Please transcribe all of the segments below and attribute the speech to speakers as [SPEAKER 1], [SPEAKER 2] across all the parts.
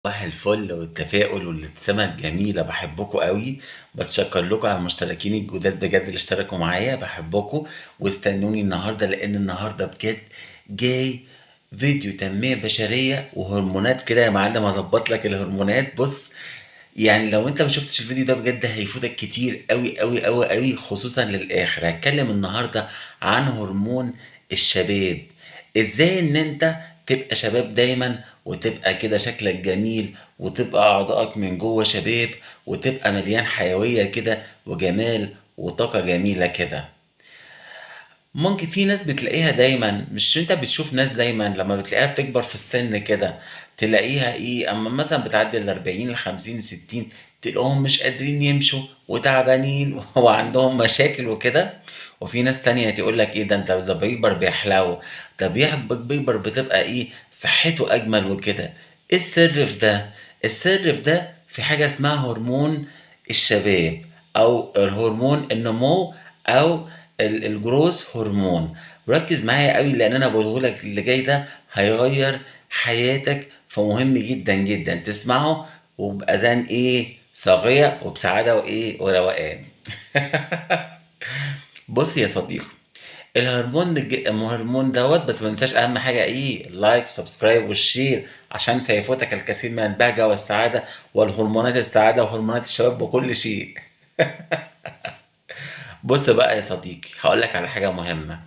[SPEAKER 1] صباح الفل والتفاؤل والابتسامة الجميلة، باحبكم أوي، باتشكر لكم على المشتركين الجداد بجد اللي اشتركوا معايا، باحبكم واستنوني النهارده لأن النهارده بجد جاي فيديو تنمية بشرية وهرمونات كده يا معلم، هاضبط لك الهرمونات. بُص، يعني لو أنت ما شُفتش الفيديو ده بجد هيفوتك كتير أوي، أوي، أوي، أوي خصوصًا للآخر. هاتكلم النهارده عن هرمون الشباب، إزاي إن أنت تبقى شباب دايمًا وتبقى كده شكلك جميل وتبقى أعضائك من جوّه شباب وتبقى مليان حيوية كده وجمال وطاقة جميلة كده. ممكن في ناس بتلاقيها دايمًا، مش أنت بتشوف ناس دايمًا لمّا بتلاقيها بتكبر في السِن كده، تلاقيها إيه، أمّا مثلًا بتعدّي ال40، ال50، ال60 تلاقيهم مش قادرين يمشوا وتعبانين وعندهم مشاكل وكده، وفي ناس تانية تقول لك إيه ده بيكبر بيحلو، ده بيكبر بتبقى إيه، صحته أجمل وكده. إيه السر في ده؟ السر في ده في حاجة اسمها هرمون الشباب أو هرمون النمو أو الgrowth هرمون. وركّز معايا أوي لإن أنا باقوله لك اللي جاي ده هيغيّر حياتك، فمهم جدًا، جدًا تسمعه وبأذان إيه، صاغية وبسعادة وإيه، وروقان. بُص يا صديقي، الهرمون دوّة بس ما ننساش أهم حاجة إيه، اللايك، سبسكرايب والشير عشان سيفوتك الكثير من البهجة والسعادة والهرمونات السعادة وهرمونات الشباب وكل شيء. بُص بقى يا صديقي، هاقول لك على حاجة مهمة.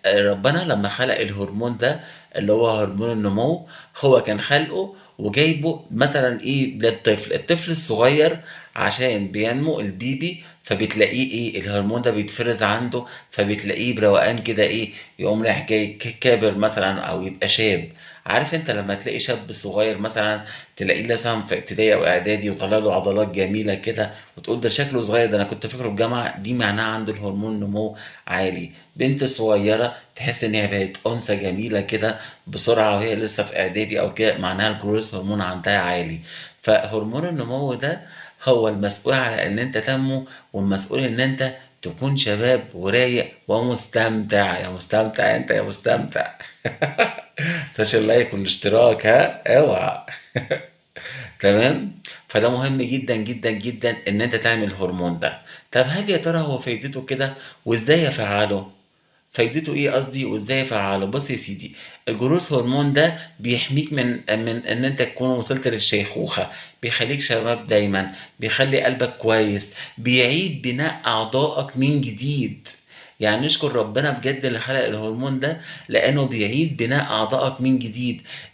[SPEAKER 1] ربنا لمّا خلق الهرمون ده اللي هو هرمون النمو، هو كان خالقه وجايبه مثلًا إيه للطفل، الطفل الصغير عشان بينمو البيبي فبتلاقيه إيه، الهرمون ده بيتفرز عنده، فبتلاقيه بروقان كده إيه، يقوم رايح جاي كابر مثلًا أو يبقى شاب. عارف أنت لمّا تلاقي شاب صغير مثلًا تلاقيه مثلًا في ابتدائي أو إعدادي وطالع له عضلات جميلة كده وتقول ده شكله صغير، ده أنا كنت فاكره في جامعة، دي معناها عنده الهرمون نمو عالي. بنت صغيرة تحس إن هي بقت أنثى جميلة كده بسرعة وهي لسه في إعدادي أو كده، معناها الgrowth هرمون عندها عالي. فهرمون النمو ده هو المسؤول على إن أنت تنمو والمسؤول إن أنت تكون شباب ورايق ومستمتع، يا مستمتع أنت يا مستمتع. متنساش اللايك والاشتراك ها، اوعى. تمام؟ فده مهم جدًا، جدًا، جدًا إن أنت تعمل الهرمون ده. طب هل يا ترى هو فايدته كده وإزاي أفعّله؟ فايدته إيه قصدي وإزاي أفعّله؟ بُص يا سيدي، الجروث هرمون ده بيحميك من إن أنت تكون وصلت للشيخوخة، بيخلّيك شباب دايمًا، بيخلّي قلبك كويس، بيعيد بناء أعضائك من جديد. يعني نشكر ربنا بجد اللي خلق الهرمون ده، لإنه بيعيد بناء أعضائك من جديد.